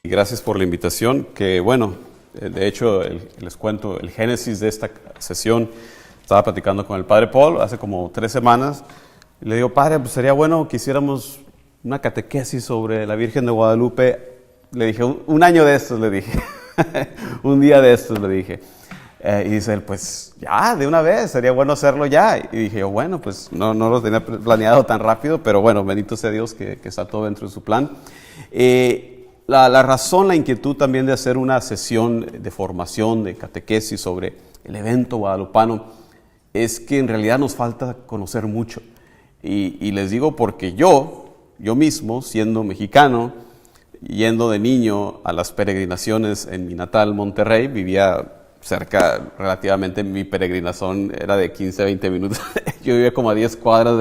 Gracias por la invitación, que bueno, de hecho les cuento el génesis de esta sesión. Estaba platicando con el Padre Paul hace como 3 semanas y le digo, Padre, pues sería bueno que hiciéramos una catequesis sobre la Virgen de Guadalupe. Le dije, un año de estos, le dije, un día de estos, le dije. Y dice él, pues ya, de una vez, sería bueno hacerlo ya. Y dije yo, bueno, pues no lo tenía planeado tan rápido, pero bueno, bendito sea Dios que está todo dentro de su plan. La razón, la inquietud también de hacer una sesión de formación, de catequesis sobre el evento guadalupano, es que en realidad nos falta conocer mucho. Y les digo porque yo mismo, siendo mexicano, yendo de niño a las peregrinaciones en mi natal Monterrey, vivía cerca, relativamente, mi peregrinación era de 15 a 20 minutos. Yo vivía como a 10 cuadras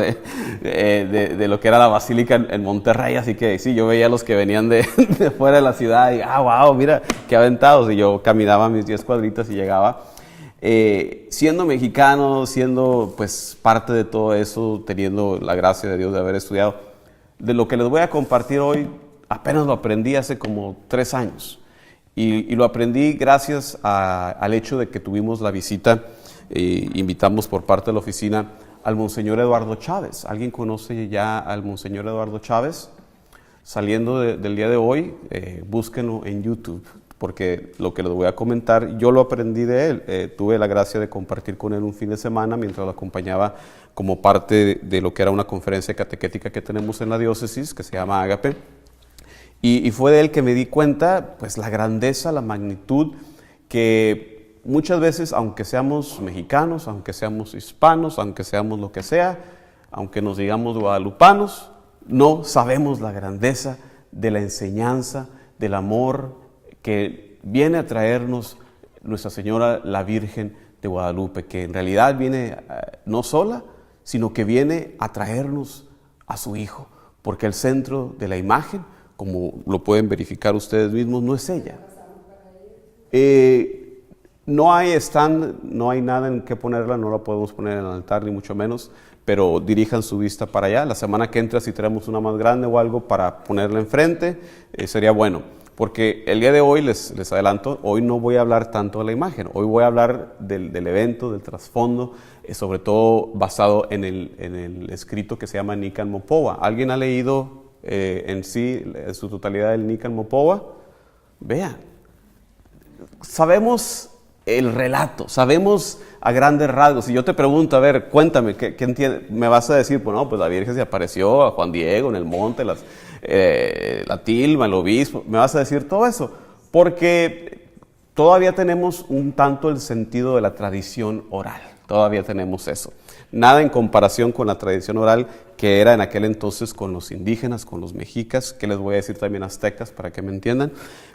de lo que era la Basílica en Monterrey, así que sí, yo veía a los que venían de fuera de la ciudad y, wow, mira, qué aventados. Y yo caminaba mis 10 cuadritas y llegaba. Siendo mexicano, siendo pues parte de todo eso, teniendo la gracia de Dios de haber estudiado, de lo que les voy a compartir hoy, apenas lo aprendí hace como 3 años. Y lo aprendí gracias al hecho de que tuvimos la visita, invitamos por parte de la oficina al Monseñor Eduardo Chávez. ¿Alguien conoce ya al Monseñor Eduardo Chávez? Saliendo del día de hoy, búsquenlo en YouTube, porque lo que les voy a comentar, yo lo aprendí de él. Tuve la gracia de compartir con él un fin de semana mientras lo acompañaba como parte de lo que era una conferencia catequética que tenemos en la diócesis, que se llama Ágape. Y fue de él que me di cuenta, pues la grandeza, la magnitud, que muchas veces, aunque seamos mexicanos, aunque seamos hispanos, aunque seamos lo que sea, aunque nos digamos guadalupanos, no sabemos la grandeza de la enseñanza, del amor que viene a traernos Nuestra Señora, la Virgen de Guadalupe, que en realidad viene no sola, sino que viene a traernos a su Hijo, porque el centro de la imagen, como lo pueden verificar ustedes mismos, no es ella. No hay stand, no hay nada en qué ponerla, no la podemos poner en el altar ni mucho menos, pero dirijan su vista para allá. La semana que entra, si tenemos una más grande o algo para ponerla enfrente, sería bueno. Porque el día de hoy, les adelanto, hoy no voy a hablar tanto de la imagen, hoy voy a hablar del evento, del trasfondo, sobre todo basado en el escrito que se llama Nican Mopoa. ¿Alguien ha leído en sí, en su totalidad, el Nican Mopoa? Vean, sabemos el relato, sabemos a grandes rasgos. Si yo te pregunto, a ver, cuéntame, ¿qué entiendes? Me vas a decir, pues no, pues la Virgen se apareció a Juan Diego en el monte, la tilma, el obispo, me vas a decir todo eso, porque todavía tenemos un tanto el sentido de la tradición oral, todavía tenemos eso. Nada en comparación con la tradición oral que era en aquel entonces con los indígenas, con los mexicas, que les voy a decir también aztecas para que me entiendan,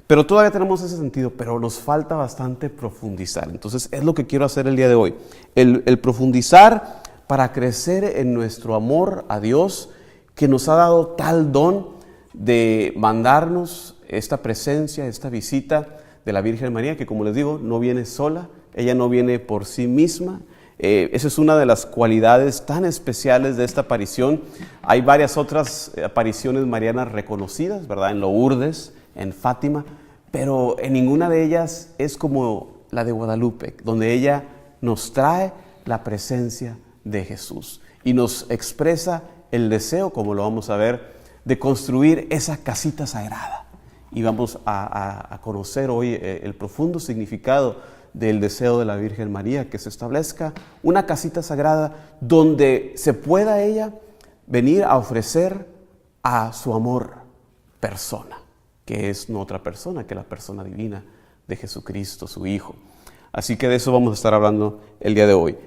pero todavía tenemos ese sentido, pero nos falta bastante profundizar. Entonces es lo que quiero hacer el día de hoy, el profundizar para crecer en nuestro amor a Dios, que nos ha dado tal don de mandarnos esta presencia, esta visita de la Virgen María, que como les digo, no viene sola, ella no viene por sí misma. Esa es una de las cualidades tan especiales de esta aparición. Hay varias otras apariciones marianas reconocidas, ¿verdad? En Lourdes, en Fátima, pero en ninguna de ellas es como la de Guadalupe, donde ella nos trae la presencia de Jesús y nos expresa el deseo, como lo vamos a ver, de construir esa casita sagrada. Y vamos a conocer hoy el profundo significado del deseo de la Virgen María, que se establezca una casita sagrada donde se pueda ella venir a ofrecer a su amor persona, que es no otra persona que la persona divina de Jesucristo, su Hijo. Así que de eso vamos a estar hablando el día de hoy.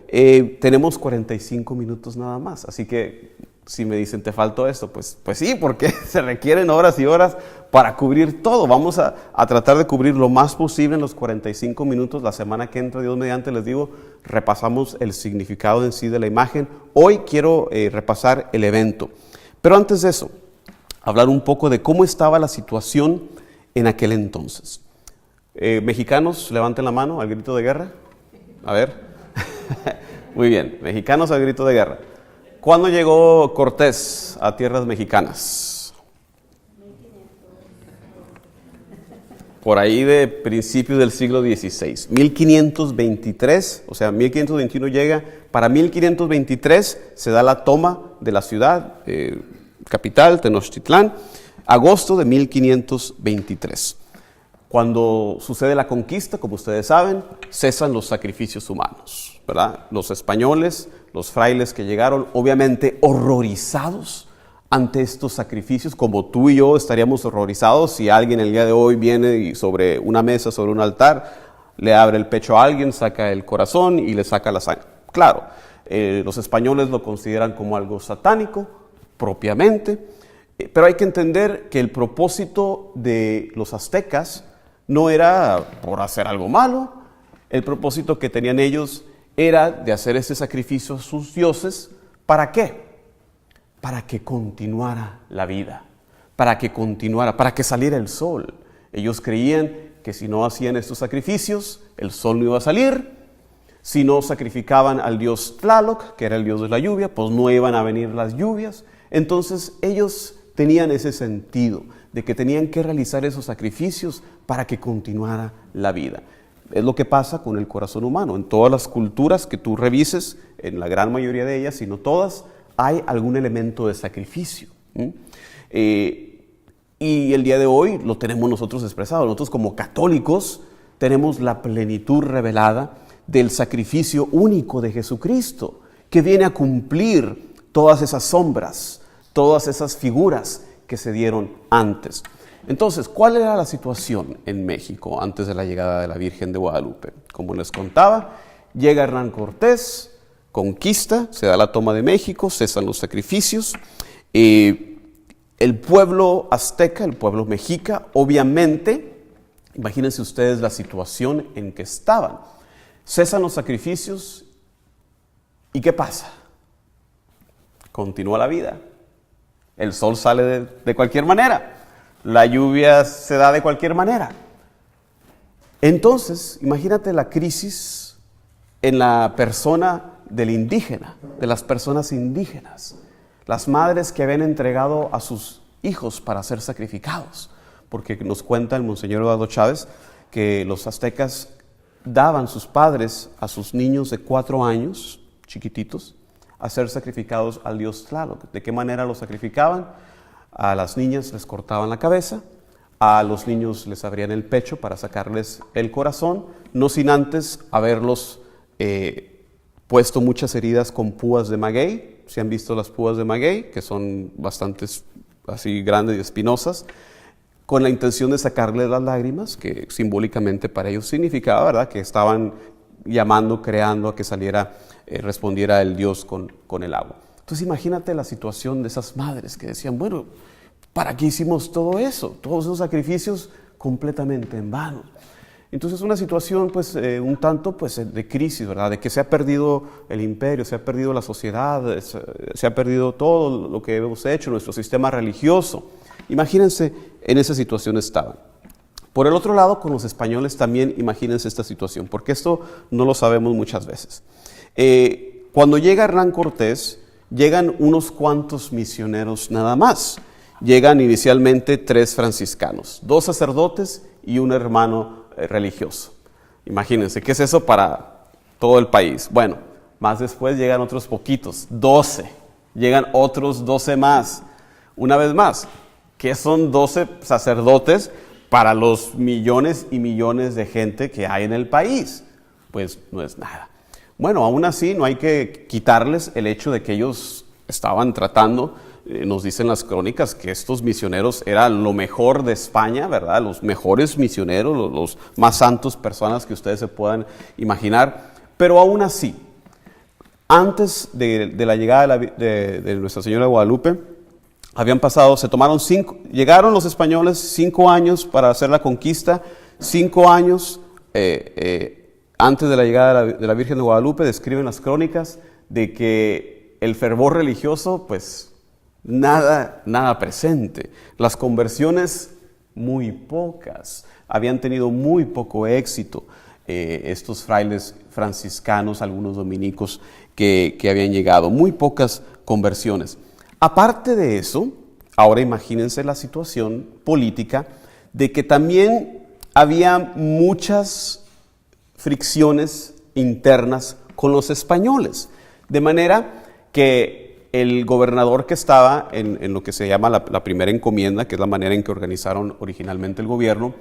Tenemos 45 minutos nada más, así que si me dicen, ¿te faltó esto? Pues sí, porque se requieren horas y horas para cubrir todo. Vamos a tratar de cubrir lo más posible en los 45 minutos. La semana que entra, Dios mediante, les digo, repasamos el significado en sí de la imagen. Hoy quiero repasar el evento. Pero antes de eso, hablar un poco de cómo estaba la situación en aquel entonces. Mexicanos, levanten la mano al grito de guerra. A ver. Muy bien, mexicanos al grito de guerra. ¿Cuándo llegó Cortés a tierras mexicanas? por ahí de principios del siglo XVI. 1523, o sea, 1521 llega, para 1523 se da la toma de la ciudad, capital, Tenochtitlán, agosto de 1523. Cuando sucede la conquista, como ustedes saben, cesan los sacrificios humanos, ¿verdad? Los españoles, los frailes que llegaron, obviamente horrorizados ante estos sacrificios, como tú y yo estaríamos horrorizados si alguien el día de hoy viene y sobre una mesa, sobre un altar, le abre el pecho a alguien, saca el corazón y le saca la sangre. Claro, los españoles lo consideran como algo satánico, propiamente, pero hay que entender que el propósito de los aztecas no era por hacer algo malo. El propósito que tenían ellos era de hacer ese sacrificio a sus dioses. ¿Para qué? Para que continuara la vida, para que saliera el sol. Ellos creían que si no hacían estos sacrificios, el sol no iba a salir. Si no sacrificaban al dios Tlaloc, que era el dios de la lluvia, pues no iban a venir las lluvias. Entonces ellos tenían ese sentido de que tenían que realizar esos sacrificios para que continuara la vida. Es lo que pasa con el corazón humano. En todas las culturas que tú revises, en la gran mayoría de ellas, si no todas, hay algún elemento de sacrificio. Y el día de hoy lo tenemos nosotros expresado. Nosotros como católicos tenemos la plenitud revelada del sacrificio único de Jesucristo, que viene a cumplir todas esas sombras, todas esas figuras que se dieron antes. Entonces, ¿cuál era la situación en México antes de la llegada de la Virgen de Guadalupe? Como les contaba, llega Hernán Cortés, conquista, se da la toma de México, cesan los sacrificios. El pueblo azteca, el pueblo mexica, obviamente, imagínense ustedes la situación en que estaban. Cesan los sacrificios y ¿qué pasa? Continúa la vida. El sol sale de cualquier manera. La lluvia se da de cualquier manera. Entonces, imagínate la crisis en la persona del indígena, de las personas indígenas. Las madres que habían entregado a sus hijos para ser sacrificados. Porque nos cuenta el Monseñor Eduardo Chávez que los aztecas daban sus padres a sus niños de 4 años, chiquititos, a ser sacrificados al dios Tlaloc. ¿De qué manera los sacrificaban? A las niñas les cortaban la cabeza, a los niños les abrían el pecho para sacarles el corazón, no sin antes haberlos puesto muchas heridas con púas de maguey. Si han visto las púas de maguey, que son bastante así grandes y espinosas, con la intención de sacarles las lágrimas, que simbólicamente para ellos significaba, ¿verdad?, que estaban llamando, creando a que saliera, respondiera el Dios con el agua. Entonces imagínate la situación de esas madres que decían, bueno, ¿para qué hicimos todo eso? Todos esos sacrificios completamente en vano. Entonces una situación pues un tanto pues de crisis, ¿verdad? De que se ha perdido el imperio, se ha perdido la sociedad, se ha perdido todo lo que hemos hecho, nuestro sistema religioso. Imagínense, en esa situación estaban. Por el otro lado, con los españoles también imagínense esta situación, porque esto no lo sabemos muchas veces. Cuando llega Hernán Cortés, llegan unos cuantos misioneros nada más. Llegan inicialmente 3 franciscanos, 2 sacerdotes y un hermano religioso. Imagínense, ¿qué es eso para todo el país? Bueno, más después llegan otros poquitos, 12. Llegan otros 12 más. Una vez más, ¿qué son 12 sacerdotes para los millones y millones de gente que hay en el país? Pues no es nada. Bueno, aún así no hay que quitarles el hecho de que ellos estaban tratando, nos dicen las crónicas, que estos misioneros eran lo mejor de España, ¿verdad? Los mejores misioneros, los más santos personas que ustedes se puedan imaginar. Pero aún así, antes de la llegada de Nuestra Señora de Guadalupe, llegaron los españoles 5 años para hacer la conquista, 5 años antes de la llegada de la Virgen de Guadalupe. Describen las crónicas de que el fervor religioso, pues nada presente. Las conversiones, muy pocas. Habían tenido muy poco éxito estos frailes franciscanos, algunos dominicos que habían llegado. Muy pocas conversiones. Aparte de eso, ahora imagínense la situación política de que también había muchas fricciones internas con los españoles, de manera que el gobernador que estaba en lo que se llama la primera encomienda, que es la manera en que organizaron originalmente el gobierno,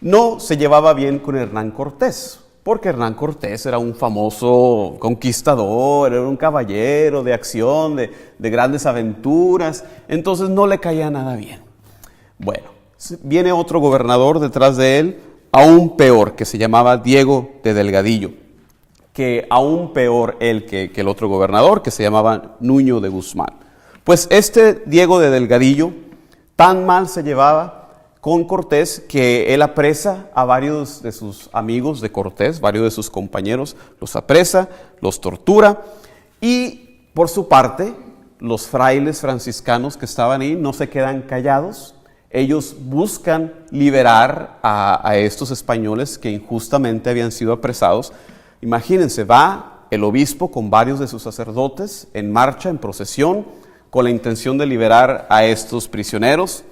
no se llevaba bien con Hernán Cortés, porque Hernán Cortés era un famoso conquistador, era un caballero de acción, de grandes aventuras, entonces no le caía nada bien. Bueno, viene otro gobernador detrás de él, aún peor, que se llamaba Diego de Delgadillo, que aún peor él que el otro gobernador, que se llamaba Nuño de Guzmán. Pues este Diego de Delgadillo tan mal se llevaba con Cortés que él apresa a varios de sus amigos de Cortés, varios de sus compañeros, los apresa, los tortura y por su parte los frailes franciscanos que estaban ahí no se quedan callados. Ellos buscan liberar a estos españoles que injustamente habían sido apresados. Imagínense, va el obispo con varios de sus sacerdotes en marcha, en procesión, con la intención de liberar a estos prisioneros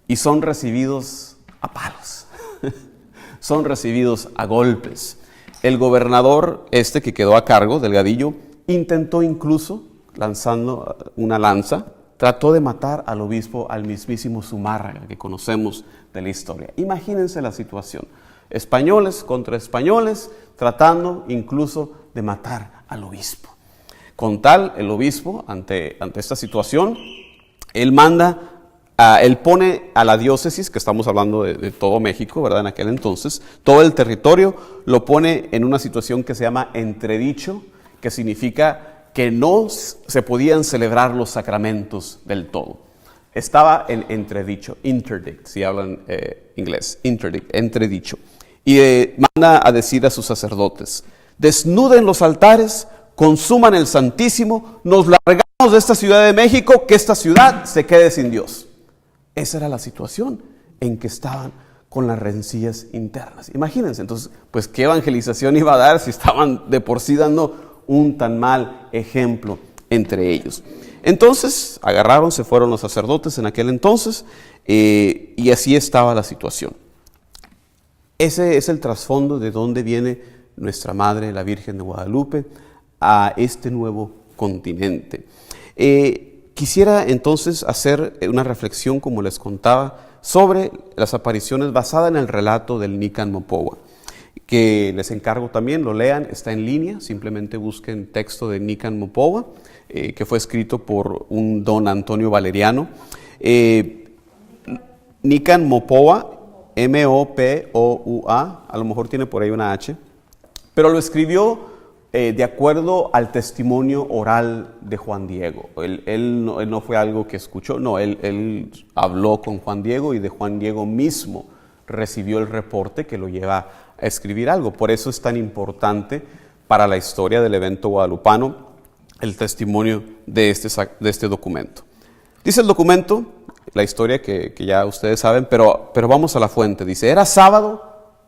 y son recibidos a palos, son recibidos a golpes. El gobernador que quedó a cargo, Delgadillo, intentó incluso, lanzando una lanza, trató de matar al obispo, al mismísimo Zumárraga, que conocemos de la historia. Imagínense la situación. Españoles contra españoles, tratando incluso de matar al obispo. Con tal, el obispo, ante esta situación, él pone a la diócesis, que estamos hablando de todo México, ¿verdad? En aquel entonces, todo el territorio lo pone en una situación que se llama entredicho, que significa que no se podían celebrar los sacramentos del todo. Estaba en entredicho, interdict, si hablan inglés, interdict, entredicho. Y manda a decir a sus sacerdotes: desnuden los altares, consuman el Santísimo, nos largamos de esta Ciudad de México, que esta ciudad se quede sin Dios. Esa era la situación en que estaban con las rencillas internas. Imagínense, entonces, pues qué evangelización iba a dar si estaban de por sí dando un tan mal ejemplo entre ellos. Entonces, se fueron los sacerdotes en aquel entonces, y así estaba la situación. Ese es el trasfondo de dónde viene nuestra Madre, la Virgen de Guadalupe, a este nuevo continente. Quisiera entonces hacer una reflexión, como les contaba, sobre las apariciones basada en el relato del Nican Mopowa, que les encargo también lo lean, está en línea, simplemente busquen texto de Nican Mopowa, que fue escrito por un don Antonio Valeriano. Nican Mopowa, M-O-P-O-U-A, a lo mejor tiene por ahí una H, pero lo escribió de acuerdo al testimonio oral de Juan Diego. Él no fue algo que escuchó, no, él habló con Juan Diego y de Juan Diego mismo recibió el reporte que lo lleva a escribir algo. Por eso es tan importante para la historia del evento guadalupano el testimonio de este documento. Dice el documento, la historia que ya ustedes saben, pero vamos a la fuente. Dice: era sábado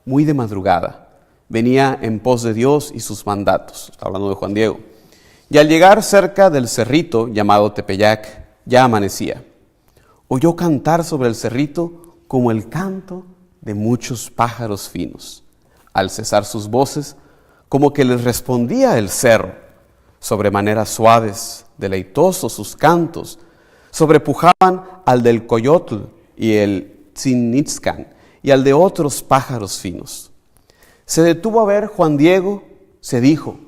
muy de madrugada. Venía en pos de Dios y sus mandatos. Está hablando de Juan Diego. Y al llegar cerca del cerrito llamado Tepeyac, ya amanecía. Oyó cantar sobre el cerrito como el canto de muchos pájaros finos. Al cesar sus voces, como que les respondía el cerro. Sobremaneras suaves, deleitosos sus cantos, sobrepujaban al del coyotl y el tzinitzcan y al de otros pájaros finos. Se detuvo a ver Juan Diego, se dijo: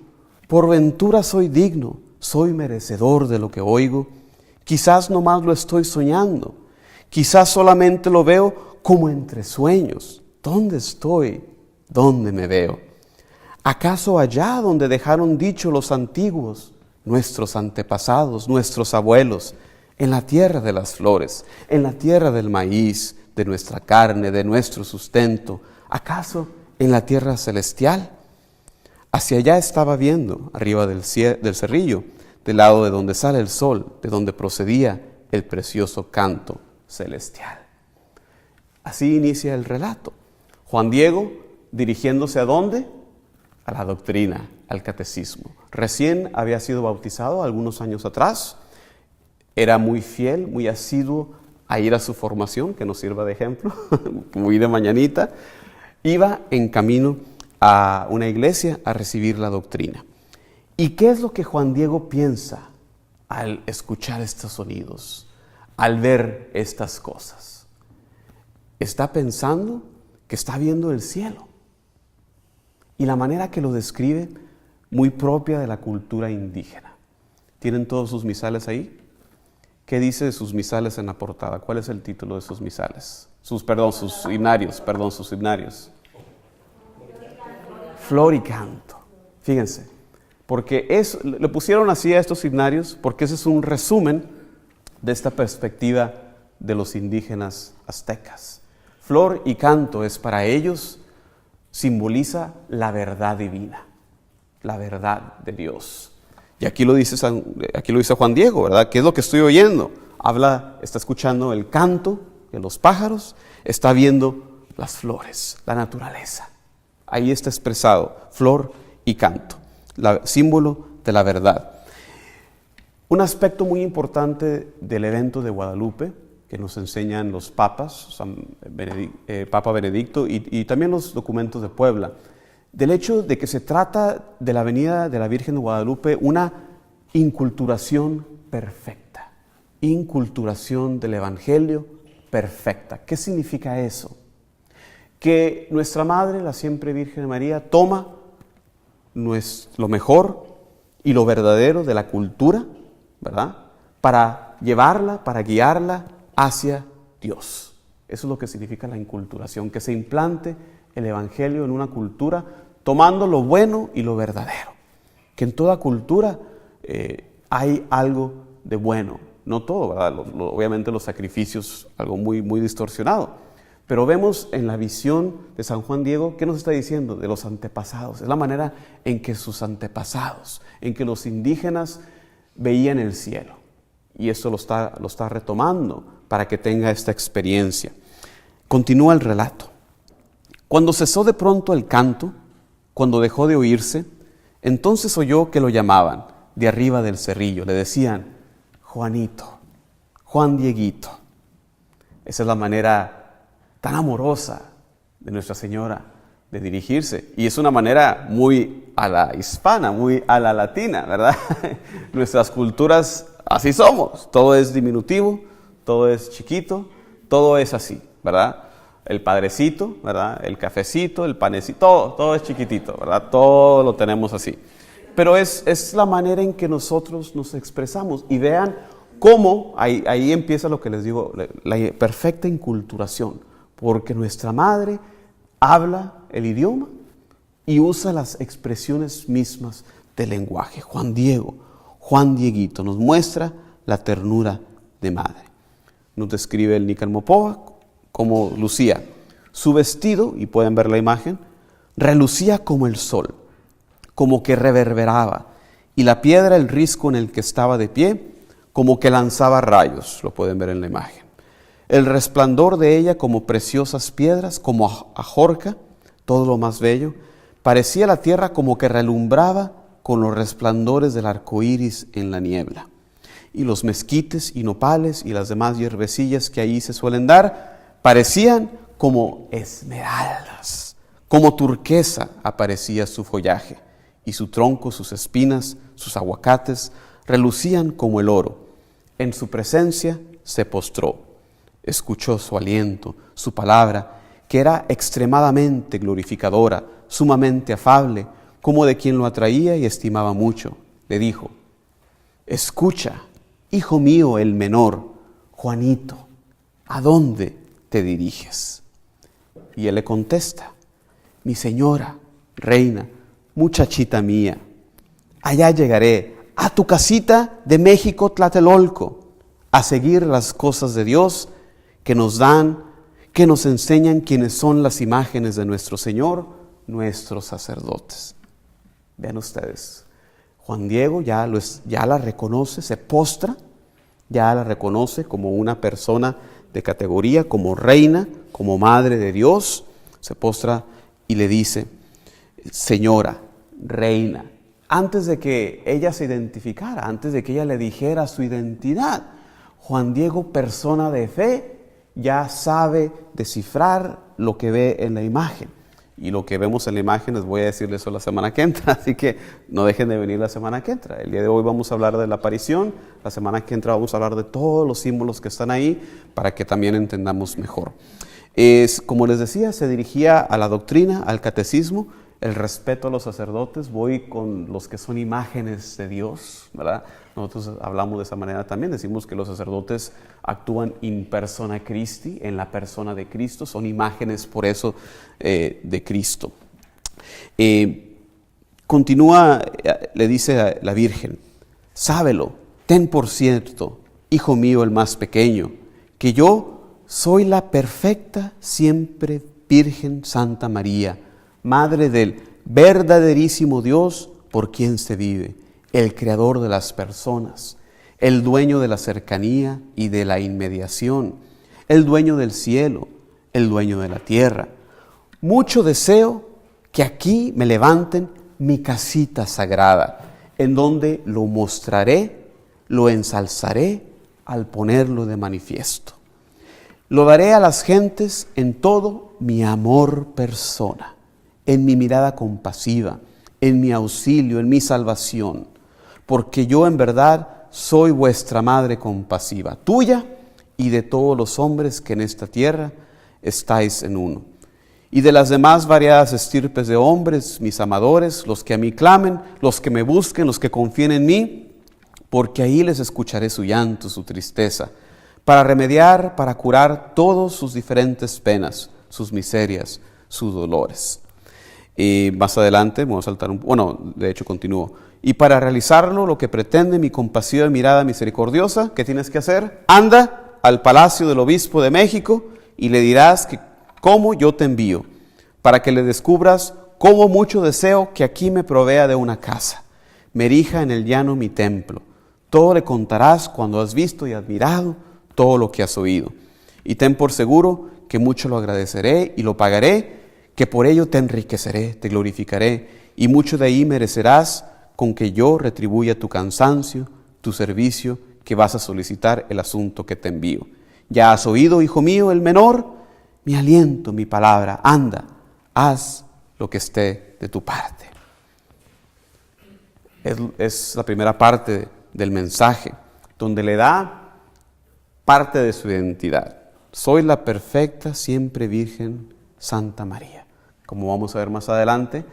por ventura soy digno, soy merecedor de lo que oigo. Quizás nomás lo estoy soñando, quizás solamente lo veo como entre sueños. ¿Dónde estoy? ¿Dónde me veo? ¿Acaso allá donde dejaron dicho los antiguos, nuestros antepasados, nuestros abuelos, en la tierra de las flores, en la tierra del maíz, de nuestra carne, de nuestro sustento? ¿Acaso en la tierra celestial? Hacia allá estaba viendo, arriba del cerrillo, del lado de donde sale el sol, de donde procedía el precioso canto celestial. Así inicia el relato. Juan Diego dirigiéndose ¿a dónde? A la doctrina, al catecismo. Recién había sido bautizado algunos años atrás. Era muy fiel, muy asiduo a ir a su formación, que nos sirva de ejemplo, muy de mañanita. Iba en camino a una iglesia a recibir la doctrina. ¿Y qué es lo que Juan Diego piensa al escuchar estos sonidos, al ver estas cosas? Está pensando que está viendo el cielo. Y la manera que lo describe, muy propia de la cultura indígena. ¿Tienen todos sus misales ahí? ¿Qué dice de sus misales en la portada? ¿Cuál es el título de sus misales? Sus himnarios. Flor y canto. Fíjense, porque le pusieron así a estos himnarios porque ese es un resumen de esta perspectiva de los indígenas aztecas. Flor y canto es para ellos, simboliza la verdad divina, la verdad de Dios. Y aquí lo dice Juan Diego, ¿verdad? ¿Qué es lo que estoy oyendo? Está escuchando el canto de los pájaros, está viendo las flores, la naturaleza. Ahí está expresado flor y canto, símbolo de la verdad. Un aspecto muy importante del evento de Guadalupe, que nos enseñan los papas, Papa Benedicto y también los documentos de Puebla, del hecho de que se trata de la venida de la Virgen de Guadalupe, una inculturación perfecta, inculturación del Evangelio perfecta. ¿Qué significa eso? Que nuestra Madre, la siempre Virgen María, toma lo mejor y lo verdadero de la cultura, ¿verdad? Para llevarla, para guiarla hacia Dios. Eso es lo que significa la inculturación, que se implante el Evangelio en una cultura tomando lo bueno y lo verdadero. Que en toda cultura hay algo de bueno. No todo, ¿verdad? Obviamente los sacrificios, algo muy, muy distorsionado. Pero vemos en la visión de San Juan Diego, ¿qué nos está diciendo? De los antepasados. Es la manera en que sus antepasados, en que los indígenas veían el cielo. Y eso lo está retomando para que tenga esta experiencia. Continúa el relato. Cuando cesó de pronto el canto, cuando dejó de oírse, entonces oyó que lo llamaban de arriba del cerrillo. Le decían, Juanito, Juan Dieguito. Esa es la manera tan amorosa de Nuestra Señora de dirigirse. Y es una manera muy a la hispana, muy a la latina, ¿verdad? Nuestras culturas, así somos. Todo es diminutivo, todo es chiquito, todo es así, ¿verdad? El padrecito, ¿verdad? El cafecito, el panecito, todo es chiquitito, ¿verdad? Todo lo tenemos así. Pero es la manera en que nosotros nos expresamos. Y vean cómo, ahí empieza lo que les digo, la perfecta inculturación. Porque nuestra Madre habla el idioma y usa las expresiones mismas del lenguaje. Juan Diego, Juan Dieguito, nos muestra la ternura de madre. Nos describe el Nicalmopoa como lucía. Su vestido, y pueden ver la imagen, relucía como el sol, como que reverberaba, y la piedra, el risco en el que estaba de pie, como que lanzaba rayos, lo pueden ver en la imagen. El resplandor de ella como preciosas piedras, como ajorca, todo lo más bello, parecía la tierra como que relumbraba con los resplandores del arco iris en la niebla. Y los mezquites y nopales y las demás hierbecillas que allí se suelen dar, parecían como esmeraldas, como turquesa aparecía su follaje, y su tronco, sus espinas, sus aguacates, relucían como el oro. En su presencia se postró. Escuchó su aliento, su palabra, que era extremadamente glorificadora, sumamente afable, como de quien lo atraía y estimaba mucho. Le dijo, escucha, hijo mío el menor, Juanito, ¿a dónde te diriges? Y él le contesta, mi señora, reina, muchachita mía, allá llegaré a tu casita de México, Tlatelolco, a seguir las cosas de Dios que nos dan, que nos enseñan quiénes son las imágenes de nuestro Señor, nuestros sacerdotes. Vean ustedes, Juan Diego ya la reconoce, se postra, ya la reconoce como una persona de categoría, como reina, como madre de Dios, se postra y le dice, señora, reina, antes de que ella se identificara, antes de que ella le dijera su identidad, Juan Diego, persona de fe, ya sabe descifrar lo que ve en la imagen. y lo que vemos en la imagen les voy a decir eso la semana que entra, así que no dejen de venir la semana que entra. El día de hoy vamos a hablar de la aparición, la semana que entra vamos a hablar de todos los símbolos que están ahí para que también entendamos mejor. Como les decía, se dirigía a la doctrina, al catecismo, el respeto a los sacerdotes. Voy con los que son imágenes de Dios, ¿verdad? Nosotros hablamos de esa manera también, decimos que los sacerdotes actúan in persona Christi, en la persona de Cristo, son imágenes por eso de Cristo. Continúa, le dice a la Virgen, sábelo, ten por cierto, hijo mío el más pequeño, que yo soy la perfecta siempre Virgen Santa María, Madre del verdaderísimo Dios por quien se vive, el creador de las personas, el dueño de la cercanía y de la inmediación, el dueño del cielo, el dueño de la tierra. Mucho deseo que aquí me levanten mi casita sagrada, en donde lo mostraré, lo ensalzaré al ponerlo de manifiesto. Lo daré a las gentes en todo mi amor persona, en mi mirada compasiva, en mi auxilio, en mi salvación, porque yo en verdad soy vuestra madre compasiva, tuya y de todos los hombres que en esta tierra estáis en uno. Y de las demás variadas estirpes de hombres, mis amadores, los que a mí clamen, los que me busquen, los que confíen en mí, porque ahí les escucharé su llanto, su tristeza, para remediar, para curar todos sus diferentes penas, sus miserias, sus dolores. Más adelante, vamos a saltar de hecho continúo. Y para realizarlo, lo que pretende mi compasiva mirada misericordiosa, ¿qué tienes que hacer? Anda al palacio del obispo de México y le dirás que cómo yo te envío, para que le descubras cómo mucho deseo que aquí me provea de una casa, me erija en el llano mi templo. Todo le contarás cuando has visto y admirado todo lo que has oído. Y ten por seguro que mucho lo agradeceré y lo pagaré, que por ello te enriqueceré, te glorificaré, y mucho de ahí merecerás con que yo retribuya tu cansancio, tu servicio, que vas a solicitar el asunto que te envío. Ya has oído, hijo mío, el menor, mi aliento, mi palabra, anda, haz lo que esté de tu parte. Es la primera parte del mensaje, donde le da parte de su identidad. Soy la perfecta, siempre Virgen Santa María. Como vamos a ver más adelante,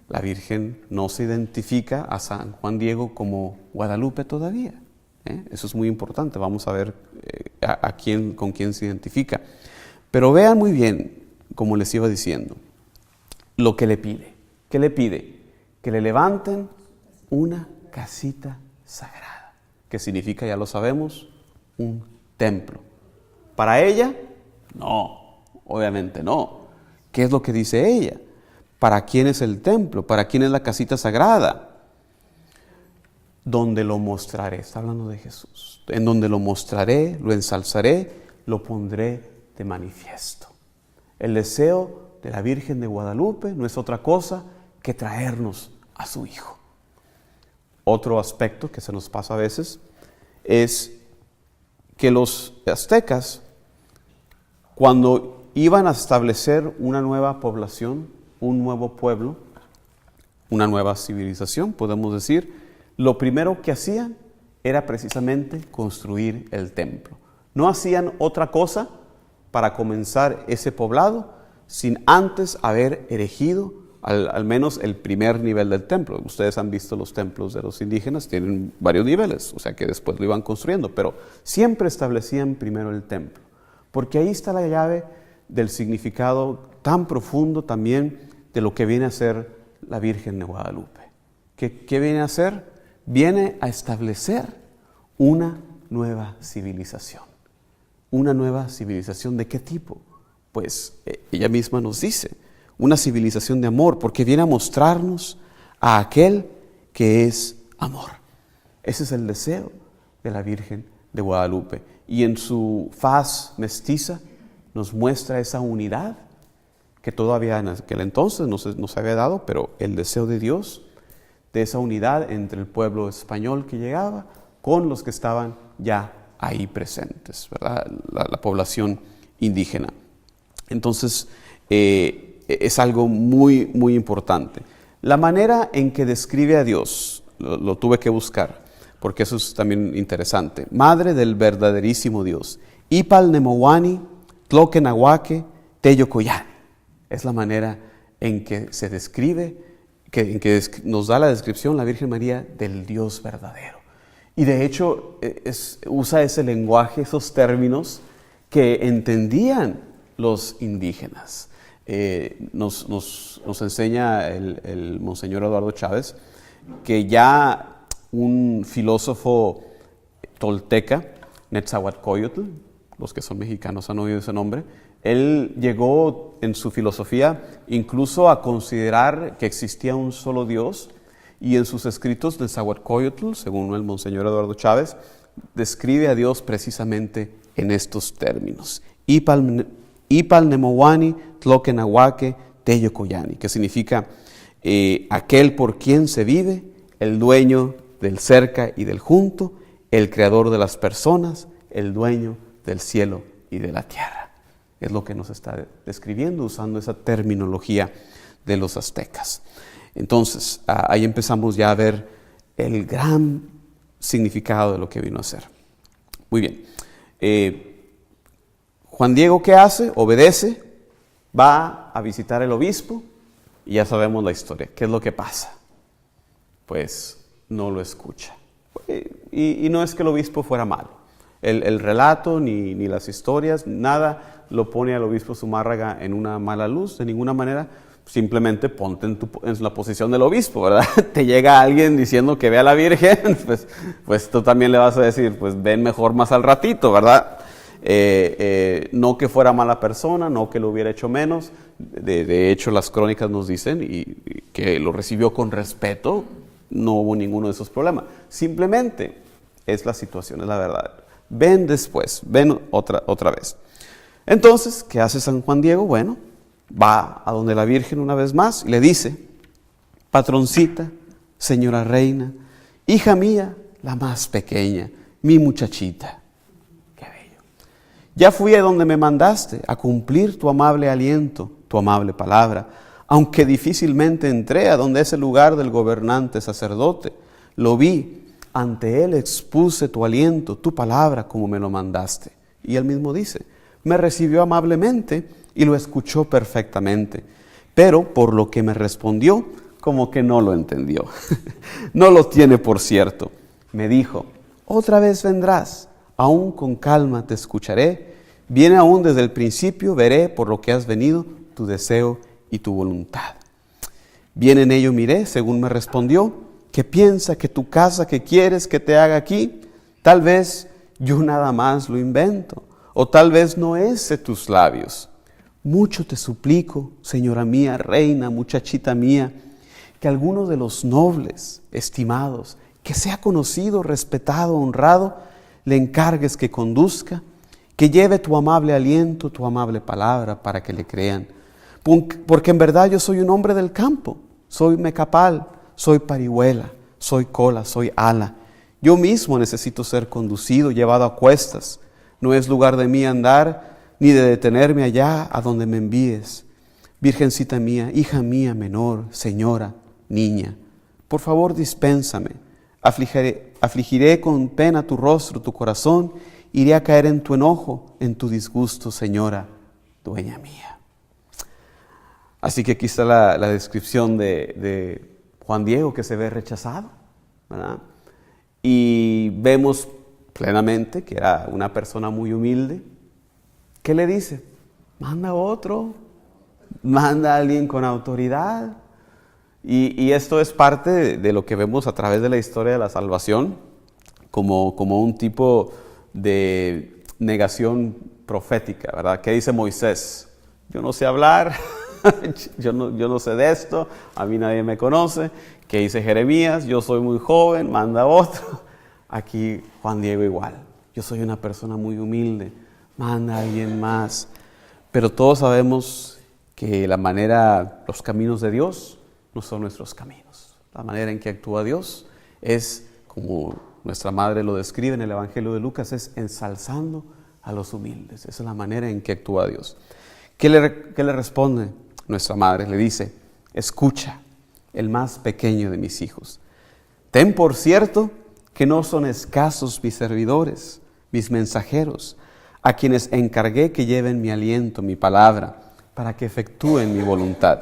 la Virgen no se identifica a San Juan Diego como Guadalupe todavía. Eso es muy importante, vamos a ver con quién se identifica. Pero vean muy bien, como les iba diciendo, lo que le pide. ¿Qué le pide? Que le levanten una casita sagrada, que significa, ya lo sabemos, un templo. ¿Para ella? No, obviamente no. ¿Qué es lo que dice ella? ¿Para quién es el templo? ¿Para quién es la casita sagrada? Donde lo mostraré, está hablando de Jesús, en donde lo mostraré, lo ensalzaré, lo pondré de manifiesto. El deseo de la Virgen de Guadalupe no es otra cosa que traernos a su Hijo. Otro aspecto que se nos pasa a veces es que los aztecas, cuando iban a establecer una nueva población, un nuevo pueblo, una nueva civilización, podemos decir, lo primero que hacían era precisamente construir el templo. No hacían otra cosa para comenzar ese poblado sin antes haber erigido al menos el primer nivel del templo. Ustedes han visto los templos de los indígenas, tienen varios niveles, o sea que después lo iban construyendo, pero siempre establecían primero el templo, porque ahí está la llave del significado tan profundo también de lo que viene a ser la Virgen de Guadalupe. ¿Qué viene a hacer? Viene a establecer una nueva civilización. ¿Una nueva civilización de qué tipo? Pues ella misma nos dice, una civilización de amor, porque viene a mostrarnos a aquel que es amor. Ese es el deseo de la Virgen de Guadalupe. Y en su faz mestiza nos muestra esa unidad que todavía en aquel entonces no se había dado, pero el deseo de Dios, de esa unidad entre el pueblo español que llegaba con los que estaban ya ahí presentes, ¿verdad? La población indígena. Entonces, es algo muy, muy importante. La manera en que describe a Dios, lo tuve que buscar, porque eso es también interesante. Madre del verdaderísimo Dios. Ipal Nemowani, Tlokenahuake, Teyocoyani. Es la manera en que se describe, en que nos da la descripción la Virgen María del Dios verdadero. Y de hecho usa ese lenguaje, esos términos que entendían los indígenas. Nos enseña el Monseñor Eduardo Chávez que ya un filósofo tolteca, Netzahualcoyotl, los que son mexicanos han oído ese nombre, él llegó en su filosofía incluso a considerar que existía un solo Dios, y en sus escritos Netzahualcoyotl, según el Monseñor Eduardo Chávez, describe a Dios precisamente en estos términos. Ipal Nemowani, Tlokenahuake, Teyocoyani, que significa aquel por quien se vive, el dueño del cerca y del junto, el creador de las personas, el dueño del cielo y de la tierra. Es lo que nos está describiendo usando esa terminología de los aztecas. Entonces, ahí empezamos ya a ver el gran significado de lo que vino a ser. Muy bien. Juan Diego, ¿qué hace? Obedece, va a visitar el obispo y ya sabemos la historia. ¿Qué es lo que pasa? Pues no lo escucha. Y no es que el obispo fuera malo. El relato, ni las historias, nada lo pone al obispo Zumárraga en una mala luz, de ninguna manera. Simplemente ponte en la posición del obispo, ¿verdad? Te llega alguien diciendo que ve a la Virgen, pues tú también le vas a decir, pues ven mejor más al ratito, ¿verdad? No que fuera mala persona, no que lo hubiera hecho menos. De hecho, las crónicas nos dicen y que lo recibió con respeto, no hubo ninguno de esos problemas. Simplemente es la situación, es la verdad. Ven después, ven otra vez. Entonces, ¿qué hace San Juan Diego? Bueno, va a donde la Virgen una vez más y le dice: patroncita, señora reina, hija mía, la más pequeña, mi muchachita. Qué bello. Ya fui a donde me mandaste a cumplir tu amable aliento, tu amable palabra, aunque difícilmente entré a donde es el lugar del gobernante sacerdote. Lo vi, ante él expuse tu aliento, tu palabra, como me lo mandaste. Y él mismo dice: me recibió amablemente y lo escuchó perfectamente, pero por lo que me respondió, como que no lo entendió. No lo tiene por cierto. Me dijo: otra vez vendrás, aún con calma te escucharé, viene aún desde el principio, veré por lo que has venido, tu deseo y tu voluntad. Bien en ello miré, según me respondió, que piensa que tu casa que quieres que te haga aquí, tal vez yo nada más lo invento, o tal vez no es de tus labios. Mucho te suplico, señora mía, reina, muchachita mía, que alguno de los nobles, estimados, que sea conocido, respetado, honrado, le encargues que conduzca, que lleve tu amable aliento, tu amable palabra, para que le crean. Porque en verdad yo soy un hombre del campo, soy mecapal, soy parihuela, soy cola, soy ala. Yo mismo necesito ser conducido, llevado a cuestas. No es lugar de mí andar, ni de detenerme allá a donde me envíes. Virgencita mía, hija mía menor, señora, niña, por favor dispénsame. Afligiré con pena tu rostro, tu corazón, iré a caer en tu enojo, en tu disgusto, señora, dueña mía. Así que aquí está la descripción de Juan Diego, que se ve rechazado, ¿verdad? Y vemos plenamente que era una persona muy humilde. ¿Qué le dice? Manda a otro, manda a alguien con autoridad. Y esto es parte de lo que vemos a través de la historia de la salvación, como un tipo de negación profética, ¿verdad? ¿Qué dice Moisés? Yo no sé hablar, yo no sé de esto, a mí nadie me conoce. ¿Qué dice Jeremías? Yo soy muy joven, manda a otro. Aquí Juan Diego igual. Yo soy una persona muy humilde, manda a alguien más. Pero todos sabemos que los caminos de Dios no son nuestros caminos. La manera en que actúa Dios es, como nuestra madre lo describe en el Evangelio de Lucas, es ensalzando a los humildes. Esa es la manera en que actúa Dios. ¿Qué le responde nuestra madre, le dice: escucha, el más pequeño de mis hijos. Ten por cierto que no son escasos mis servidores, mis mensajeros, a quienes encargué que lleven mi aliento, mi palabra, para que efectúen mi voluntad.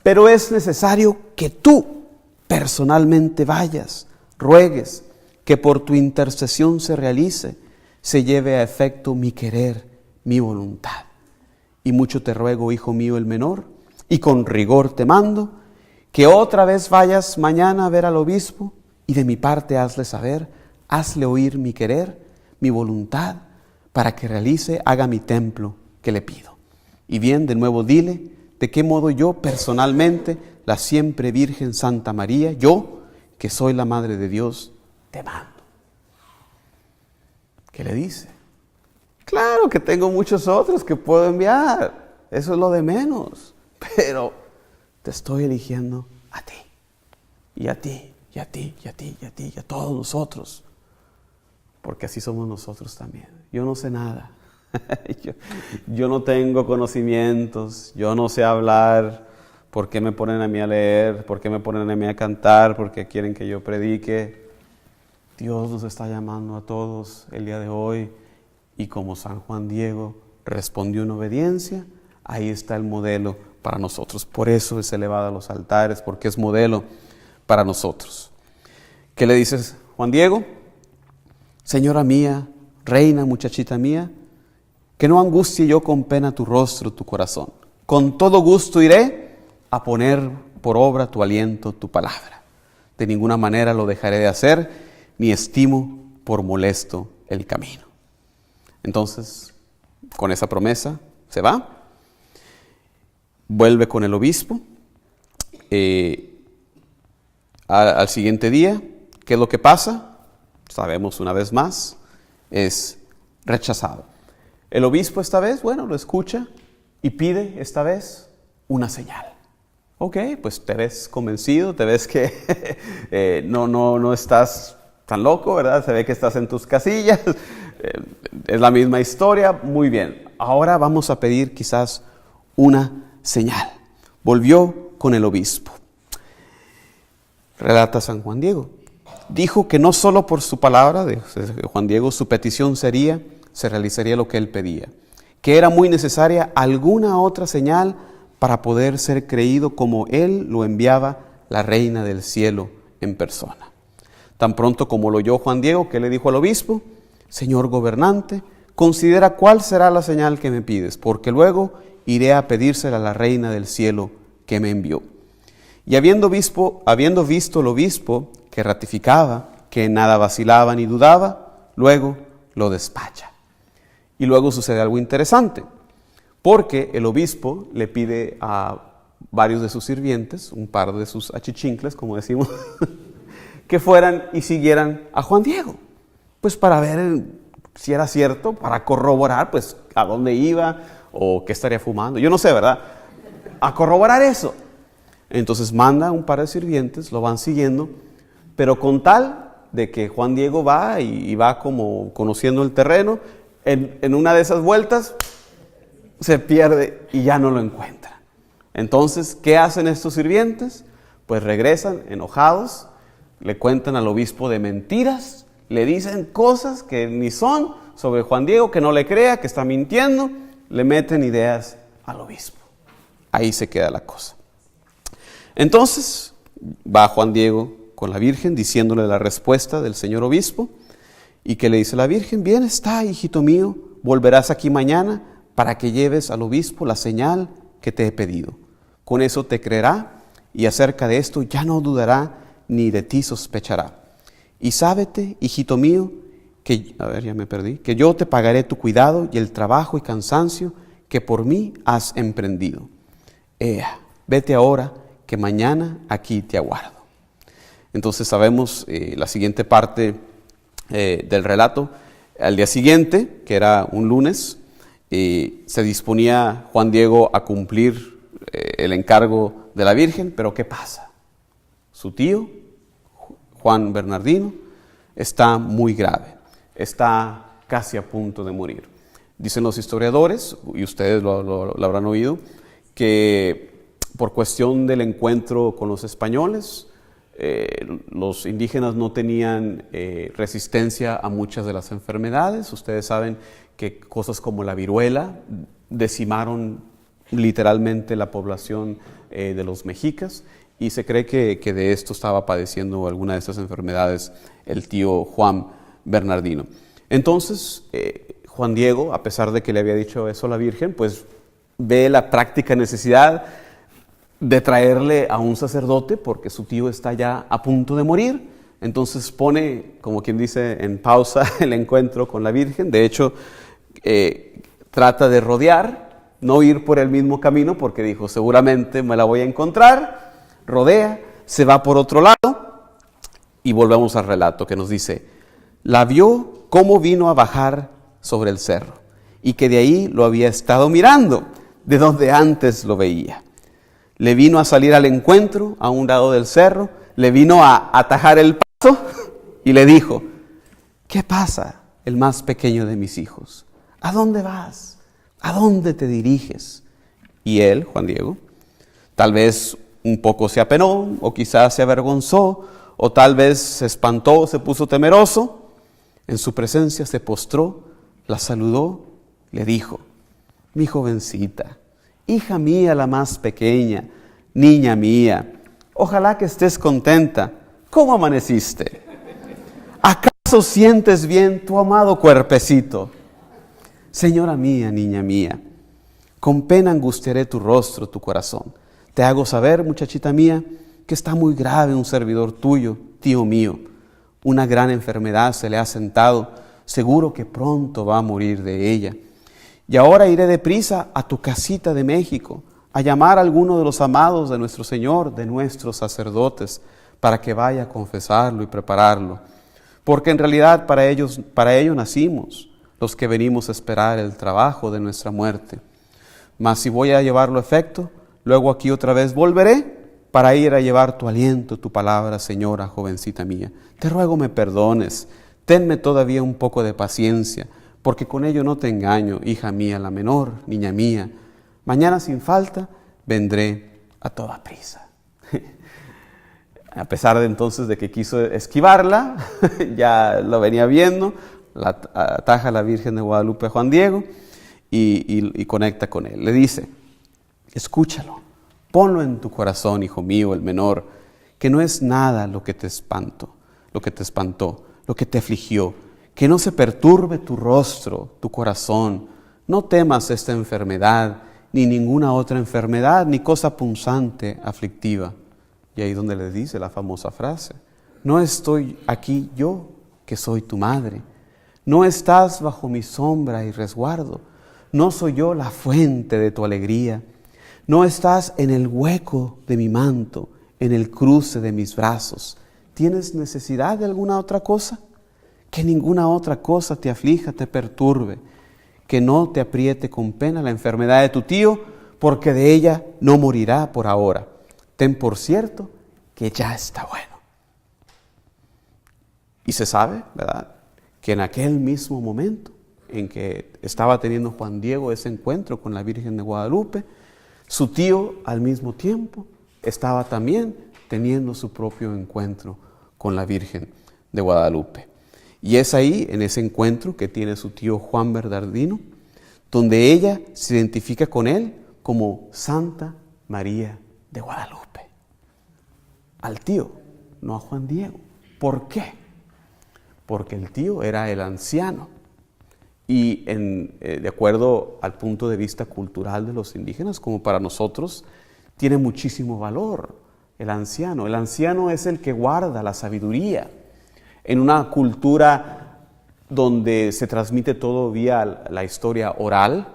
Pero es necesario que tú personalmente vayas, ruegues, que por tu intercesión se realice, se lleve a efecto mi querer, mi voluntad. Y mucho te ruego, hijo mío el menor, y con rigor te mando, que otra vez vayas mañana a ver al obispo, y de mi parte hazle saber, hazle oír mi querer, mi voluntad, para que realice, haga mi templo que le pido. Y bien, de nuevo dile, de qué modo yo personalmente, la siempre Virgen Santa María, yo, que soy la Madre de Dios, te mando. ¿Qué le dice? Claro que tengo muchos otros que puedo enviar, eso es lo de menos, pero te estoy eligiendo a ti, y a ti, y a ti, y a ti, y a ti, y a todos nosotros, porque así somos nosotros también. Yo no sé nada, yo no tengo conocimientos, yo no sé hablar. ¿Por qué me ponen a mí a leer? ¿Por qué me ponen a mí a cantar? ¿Por qué quieren que yo predique? Dios nos está llamando a todos el día de hoy, y como San Juan Diego respondió en obediencia, ahí está el modelo para nosotros. Por eso es elevado a los altares, porque es modelo para nosotros. ¿Qué le dices, Juan Diego? Señora mía, reina, muchachita mía, que no angustie yo con pena tu rostro, tu corazón. Con todo gusto iré a poner por obra tu aliento, tu palabra. De ninguna manera lo dejaré de hacer, ni estimo por molesto el camino. Entonces, con esa promesa, se va, vuelve con el obispo. Al siguiente día, ¿qué es lo que pasa? Sabemos una vez más, es rechazado. El obispo esta vez, lo escucha y pide esta vez una señal. Ok, pues te ves convencido, te ves que no estás tan loco, ¿verdad? Se ve que estás en tus casillas, es la misma historia, muy bien. Ahora vamos a pedir quizás una señal. Volvió con el obispo. Relata San Juan Diego. Dijo que no solo por su palabra de Juan Diego, su petición se realizaría lo que él pedía, que era muy necesaria alguna otra señal para poder ser creído como él lo enviaba la reina del cielo en persona. Tan pronto como lo oyó Juan Diego, ¿qué le dijo al obispo? Señor gobernante, considera cuál será la señal que me pides, porque luego iré a pedírsela a la reina del cielo que me envió. Y habiendo visto el obispo que ratificaba, que en nada vacilaba ni dudaba, luego lo despacha. Y luego sucede algo interesante, porque el obispo le pide a varios de sus sirvientes, un par de sus achichincles, como decimos, que fueran y siguieran a Juan Diego, pues para ver si era cierto, para corroborar pues a dónde iba o qué estaría fumando, yo no sé, ¿verdad? A corroborar eso. Entonces manda un par de sirvientes, lo van siguiendo, pero con tal de que Juan Diego va y va como conociendo el terreno, en una de esas vueltas se pierde y ya no lo encuentra. Entonces, ¿qué hacen estos sirvientes? Pues regresan enojados, le cuentan al obispo de mentiras, le dicen cosas que ni son sobre Juan Diego, que no le crea, que está mintiendo, le meten ideas al obispo. Ahí se queda la cosa. Entonces va Juan Diego con la Virgen diciéndole la respuesta del señor obispo, y que le dice la Virgen: bien está, hijito mío, volverás aquí mañana para que lleves al obispo la señal que te he pedido. Con eso te creerá, y acerca de esto ya no dudará ni de ti sospechará. Y sábete, hijito mío, que yo te pagaré tu cuidado y el trabajo y cansancio que por mí has emprendido. Vete ahora, que mañana aquí te aguardo. Entonces sabemos la siguiente parte del relato. Al día siguiente, que era un lunes, se disponía Juan Diego a cumplir el encargo de la Virgen, pero ¿qué pasa? Su tío, Juan Bernardino, está muy grave, está casi a punto de morir. Dicen los historiadores, y ustedes lo habrán oído, que por cuestión del encuentro con los españoles, los indígenas no tenían resistencia a muchas de las enfermedades. Ustedes saben que cosas como la viruela decimaron literalmente la población de los mexicas, y se cree que de esto estaba padeciendo alguna de estas enfermedades el tío Juan Bernardino. Entonces, Juan Diego, a pesar de que le había dicho eso a la Virgen, pues ve la práctica necesidad de traerle a un sacerdote porque su tío está ya a punto de morir. Entonces pone, como quien dice, en pausa el encuentro con la Virgen. De hecho, trata de rodear, no ir por el mismo camino, porque dijo, seguramente me la voy a encontrar. Rodea, se va por otro lado, y volvemos al relato que nos dice: la vio cómo vino a bajar sobre el cerro, y que de ahí lo había estado mirando, de donde antes lo veía. Le vino a salir al encuentro a un lado del cerro, le vino a atajar el paso y le dijo: ¿qué pasa, el más pequeño de mis hijos? ¿A dónde vas? ¿A dónde te diriges? Y él, Juan Diego, tal vez un poco se apenó, o quizás se avergonzó, o tal vez se espantó, se puso temeroso. En su presencia se postró, la saludó, le dijo: mi jovencita, hija mía la más pequeña, niña mía, ojalá que estés contenta. ¿Cómo amaneciste? ¿Acaso sientes bien tu amado cuerpecito? Señora mía, niña mía, con pena angustiaré tu rostro, tu corazón. Te hago saber, muchachita mía, que está muy grave un servidor tuyo, tío mío. Una gran enfermedad se le ha sentado, seguro que pronto va a morir de ella. Y ahora iré deprisa a tu casita de México, a llamar a alguno de los amados de nuestro Señor, de nuestros sacerdotes, para que vaya a confesarlo y prepararlo. Porque en realidad para ello nacimos, los que venimos a esperar el trabajo de nuestra muerte. Mas si voy a llevarlo a efecto, luego aquí otra vez volveré para ir a llevar tu aliento, tu palabra, señora, jovencita mía. Te ruego me perdones, tenme todavía un poco de paciencia, porque con ello no te engaño, hija mía, la menor, niña mía. Mañana sin falta vendré a toda prisa. A pesar de entonces de que quiso esquivarla, ya lo venía viendo, la ataja a la Virgen de Guadalupe a Juan Diego y conecta con él. Le dice: escúchalo, ponlo en tu corazón, hijo mío, el menor, que no es nada lo que te espantó, lo que te afligió, que no se perturbe tu rostro, tu corazón. No temas esta enfermedad, ni ninguna otra enfermedad, ni cosa punzante, aflictiva. Y ahí donde le dice la famosa frase: no estoy aquí yo, que soy tu madre. No estás bajo mi sombra y resguardo. No soy yo la fuente de tu alegría. No estás en el hueco de mi manto, en el cruce de mis brazos. ¿Tienes necesidad de alguna otra cosa? Que ninguna otra cosa te aflija, te perturbe. Que no te apriete con pena la enfermedad de tu tío, porque de ella no morirá por ahora. Ten por cierto que ya está bueno. Y se sabe, ¿verdad?, que en aquel mismo momento en que estaba teniendo Juan Diego ese encuentro con la Virgen de Guadalupe, su tío al mismo tiempo estaba también teniendo su propio encuentro con la Virgen de Guadalupe. Y es ahí, en ese encuentro que tiene su tío Juan Bernardino, donde ella se identifica con él como Santa María de Guadalupe. Al tío, no a Juan Diego. ¿Por qué? Porque el tío era el anciano. Y de acuerdo al punto de vista cultural de los indígenas, como para nosotros, tiene muchísimo valor el anciano. El anciano es el que guarda la sabiduría. En una cultura donde se transmite todo vía la historia oral,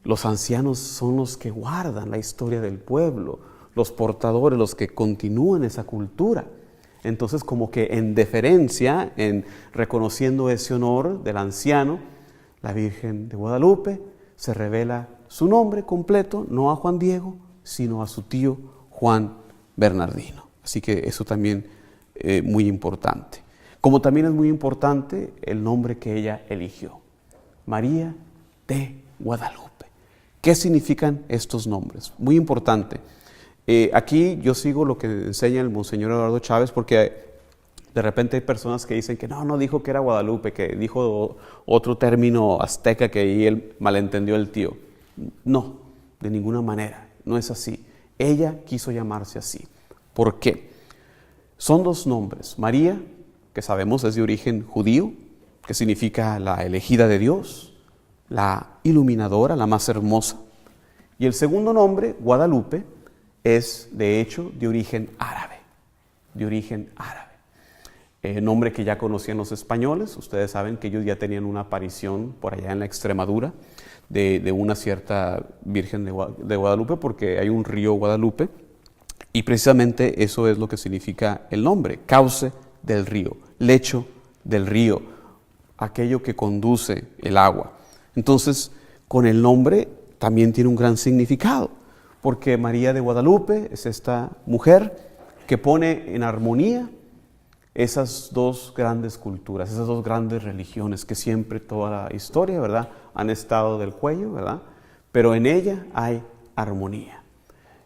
los ancianos son los que guardan la historia del pueblo, los portadores, los que continúan esa cultura. Entonces, como que en deferencia, en reconociendo ese honor del anciano, la Virgen de Guadalupe se revela su nombre completo, no a Juan Diego, sino a su tío Juan Bernardino. Así que eso también es muy importante. Como también es muy importante el nombre que ella eligió, María de Guadalupe. ¿Qué significan estos nombres? Muy importante. Aquí yo sigo lo que enseña el Monseñor Eduardo Chávez, porque de repente hay personas que dicen que no dijo que era Guadalupe, que dijo otro término azteca que ahí él malentendió el tío. No, de ninguna manera, no es así. Ella quiso llamarse así. ¿Por qué? Son dos nombres. María, que sabemos es de origen judío, que significa la elegida de Dios, la iluminadora, la más hermosa. Y el segundo nombre, Guadalupe, es de hecho de origen árabe, nombre que ya conocían los españoles. Ustedes saben que ellos ya tenían una aparición por allá en la Extremadura de una cierta Virgen de Guadalupe, porque hay un río Guadalupe, y precisamente eso es lo que significa el nombre, cauce del río, lecho del río, aquello que conduce el agua. Entonces, con el nombre también tiene un gran significado, porque María de Guadalupe es esta mujer que pone en armonía esas dos grandes culturas, esas dos grandes religiones que siempre toda la historia, ¿verdad?, han estado del cuello, ¿verdad?, pero en ella hay armonía.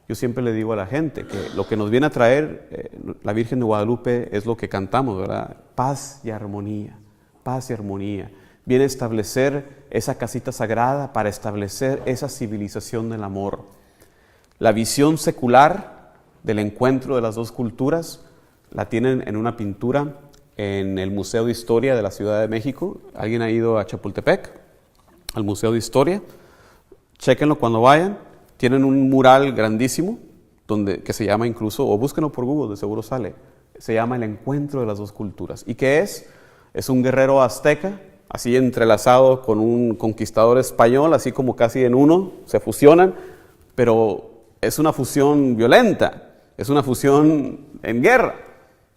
Yo siempre le digo a la gente que lo que nos viene a traer la Virgen de Guadalupe es lo que cantamos, ¿verdad?, paz y armonía, paz y armonía. Viene a establecer esa casita sagrada para establecer esa civilización del amor. La visión secular del encuentro de las dos culturas la tienen en una pintura en el Museo de Historia de la Ciudad de México. ¿Alguien ha ido a Chapultepec, al Museo de Historia? Chéquenlo cuando vayan. Tienen un mural grandísimo que se llama incluso, o búsquenlo por Google, de seguro sale, se llama El Encuentro de las Dos Culturas. ¿Y qué es? Es un guerrero azteca, así entrelazado con un conquistador español, así como casi en uno, se fusionan, pero es una fusión violenta, es una fusión en guerra.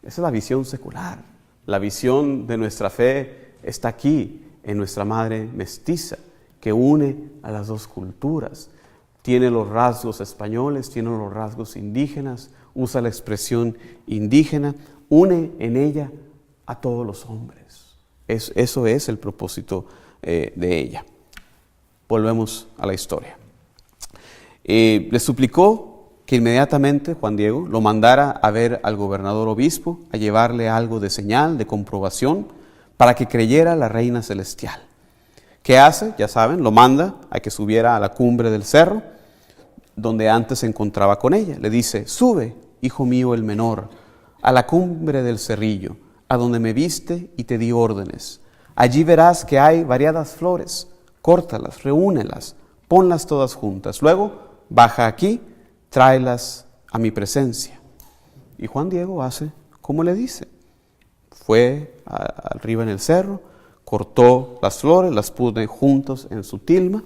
Esa es la visión secular. La visión de nuestra fe está aquí, en nuestra madre mestiza, que une a las dos culturas. Tiene los rasgos españoles, tiene los rasgos indígenas, usa la expresión indígena, une en ella a todos los hombres. Eso es el propósito de ella. Volvemos a la historia. Le suplicó que inmediatamente Juan Diego lo mandara a ver al gobernador obispo, a llevarle algo de señal, de comprobación, para que creyera la reina celestial. ¿Qué hace? Ya saben, lo manda a que subiera a la cumbre del cerro, donde antes se encontraba con ella. Le dice: sube, hijo mío el menor, a la cumbre del cerrillo, a donde me viste y te di órdenes. Allí verás que hay variadas flores, córtalas, reúnelas, ponlas todas juntas. Luego, baja aquí, tráelas a mi presencia. Y Juan Diego hace como le dice. Fue arriba en el cerro, cortó las flores, las puso juntos en su tilma,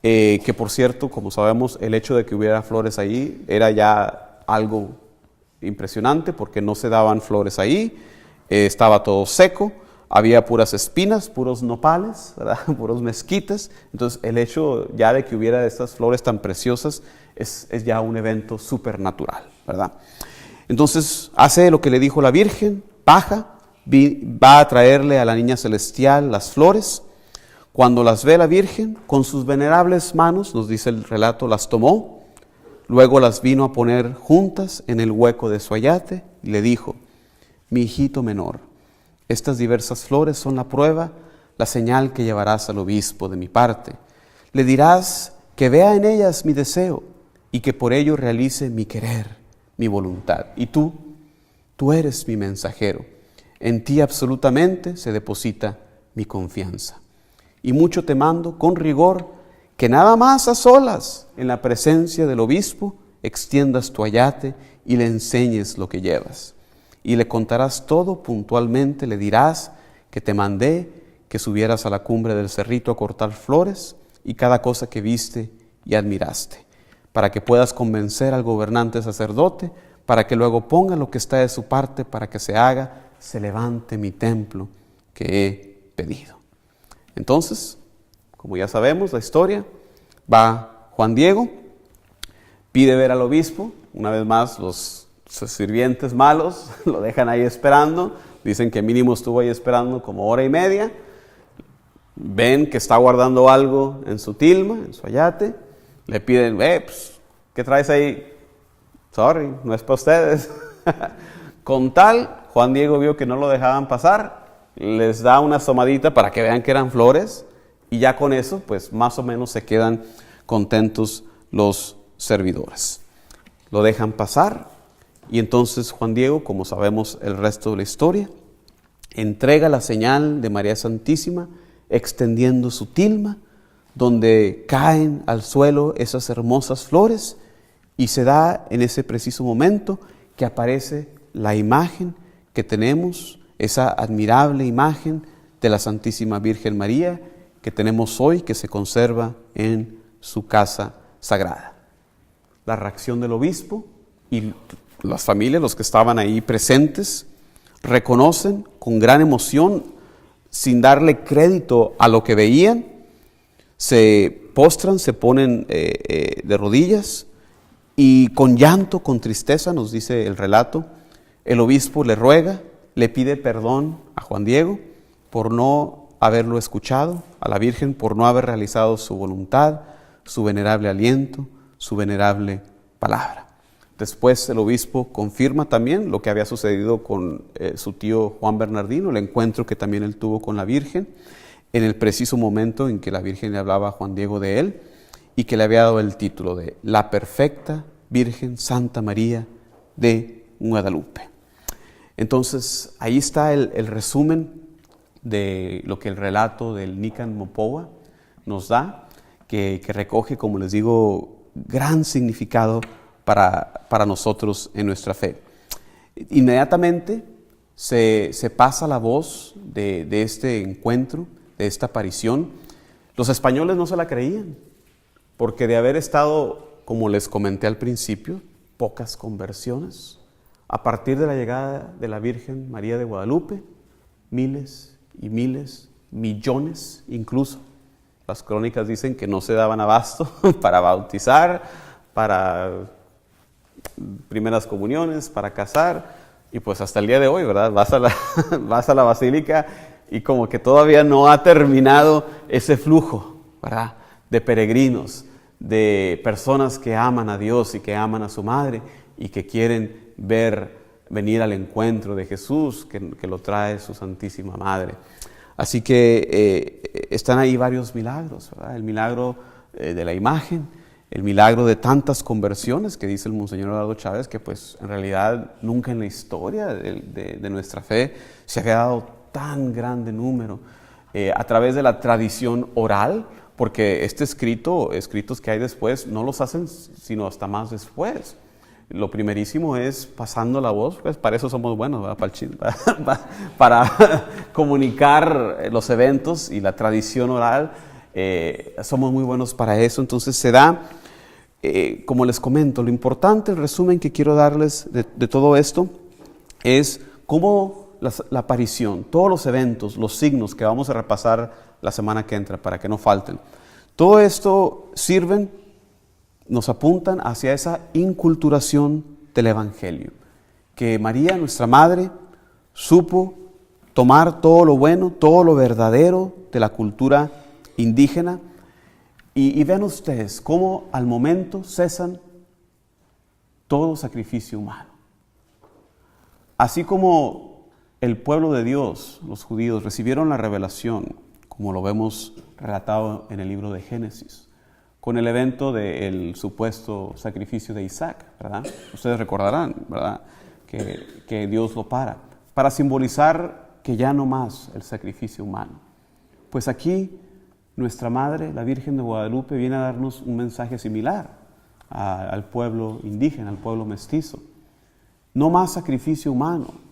que por cierto, como sabemos, el hecho de que hubiera flores ahí era ya algo impresionante, porque no se daban flores ahí, estaba todo seco, había puras espinas, puros nopales, ¿verdad?, puros mezquites. Entonces el hecho ya de que hubiera estas flores tan preciosas es ya un evento supernatural, ¿verdad? Entonces hace lo que le dijo la Virgen, baja, va a traerle a la niña celestial las flores. Cuando las ve la Virgen, con sus venerables manos, nos dice el relato, las tomó, luego las vino a poner juntas en el hueco de su ayate y le dijo: mi hijito menor, estas diversas flores son la prueba, la señal que llevarás al obispo de mi parte. Le dirás que vea en ellas mi deseo y que por ello realice mi querer, mi voluntad. Y tú eres mi mensajero. En ti absolutamente se deposita mi confianza. Y mucho te mando con rigor que nada más a solas, en la presencia del obispo, extiendas tu ayate y le enseñes lo que llevas. Y le contarás todo puntualmente, le dirás que te mandé que subieras a la cumbre del cerrito a cortar flores y cada cosa que viste y admiraste, para que puedas convencer al gobernante sacerdote, para que luego ponga lo que está de su parte para que se haga, se levante mi templo que he pedido. Entonces, como ya sabemos la historia, va Juan Diego, pide ver al obispo. Una vez más, los sirvientes malos lo dejan ahí esperando. Dicen que mínimo estuvo ahí esperando como hora y media. Ven que está guardando algo en su tilma, en su ayate. Le piden: pues, ¿qué traes ahí? sorry, no es para ustedes. Con tal, Juan Diego vio que no lo dejaban pasar, les da una asomadita para que vean que eran flores, y ya con eso, pues más o menos se quedan contentos los servidores. Lo dejan pasar, y entonces Juan Diego, como sabemos el resto de la historia, entrega la señal de María Santísima, extendiendo su tilma, donde caen al suelo esas hermosas flores, y se da en ese preciso momento que aparece la imagen que tenemos, esa admirable imagen de la Santísima Virgen María que tenemos hoy, que se conserva en su casa sagrada. La reacción del obispo y las familias, los que estaban ahí presentes, reconocen con gran emoción, sin darle crédito a lo que veían, se postran, se ponen de rodillas, y con llanto, con tristeza, nos dice el relato, el obispo le ruega, le pide perdón a Juan Diego por no haberlo escuchado, a la Virgen por no haber realizado su voluntad, su venerable aliento, su venerable palabra. Después el obispo confirma también lo que había sucedido con su tío Juan Bernardino, el encuentro que también él tuvo con la Virgen, en el preciso momento en que la Virgen le hablaba a Juan Diego de él, y que le había dado el título de la perfecta Virgen Santa María de Guadalupe. Entonces, ahí está el resumen de lo que el relato del Nican Mopoa nos da, que recoge, como les digo, gran significado para nosotros en nuestra fe. Inmediatamente se pasa la voz de este encuentro, de esta aparición. Los españoles no se la creían, porque de haber estado, como les comenté al principio, pocas conversiones, a partir de la llegada de la Virgen María de Guadalupe, miles y miles, millones incluso. Las crónicas dicen que no se daban abasto para bautizar, para primeras comuniones, para casar, y pues hasta el día de hoy, ¿verdad? Vas a la basílica y como que todavía no ha terminado ese flujo, ¿verdad?, de peregrinos, de personas que aman a Dios y que aman a su madre y que quieren venir al encuentro de Jesús que lo trae su Santísima Madre. Así que están ahí varios milagros, ¿verdad? El milagro de la imagen, el milagro de tantas conversiones que dice el Monseñor Eduardo Chávez, que pues en realidad nunca en la historia de nuestra fe se había dado tan grande número a través de la tradición oral, porque escritos que hay después, no los hacen sino hasta más después. Lo primerísimo es pasando la voz, pues para eso somos buenos, ¿verdad? Para comunicar los eventos y la tradición oral, somos muy buenos para eso. Entonces se da, como les comento, lo importante, el resumen que quiero darles de todo esto es cómo la aparición, todos los eventos, los signos que vamos a repasar la semana que entra para que no falten, todo esto nos apuntan hacia esa inculturación del Evangelio, que María, nuestra Madre, supo tomar todo lo bueno, todo lo verdadero de la cultura indígena, y vean ustedes cómo al momento cesan todo sacrificio humano. Así como el pueblo de Dios, los judíos, recibieron la revelación, como lo vemos relatado en el libro de Génesis, con el evento del supuesto sacrificio de Isaac, ¿verdad? Ustedes recordarán, ¿verdad?, que Dios lo para simbolizar que ya no más el sacrificio humano. Pues aquí nuestra Madre, la Virgen de Guadalupe, viene a darnos un mensaje similar al pueblo indígena, al pueblo mestizo. No más sacrificio humano.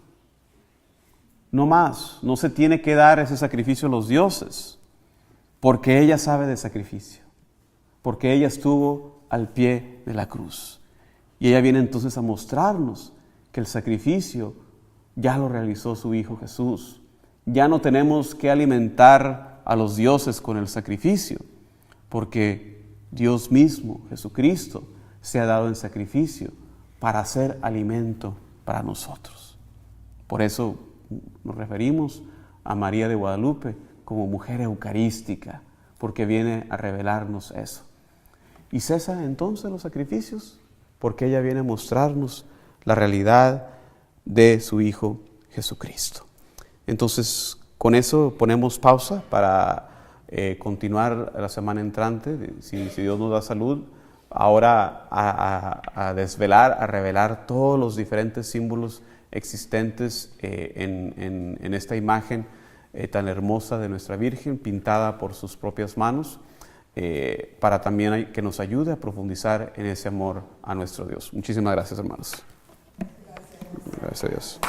No más, no se tiene que dar ese sacrificio a los dioses, porque ella sabe de sacrificio, porque ella estuvo al pie de la cruz. Y ella viene entonces a mostrarnos que el sacrificio ya lo realizó su Hijo Jesús. Ya no tenemos que alimentar a los dioses con el sacrificio, porque Dios mismo, Jesucristo, se ha dado en sacrificio para hacer alimento para nosotros. Por eso nos referimos a María de Guadalupe como mujer eucarística, porque viene a revelarnos eso. ¿Y cesan entonces los sacrificios? porque ella viene a mostrarnos la realidad de su Hijo Jesucristo. Entonces, con eso ponemos pausa para continuar la semana entrante, si Dios nos da salud, ahora a desvelar, a revelar todos los diferentes símbolos existentes en esta imagen tan hermosa de nuestra Virgen, pintada por sus propias manos, para también que nos ayude a profundizar en ese amor a nuestro Dios. Muchísimas gracias, hermanos. Gracias a Dios.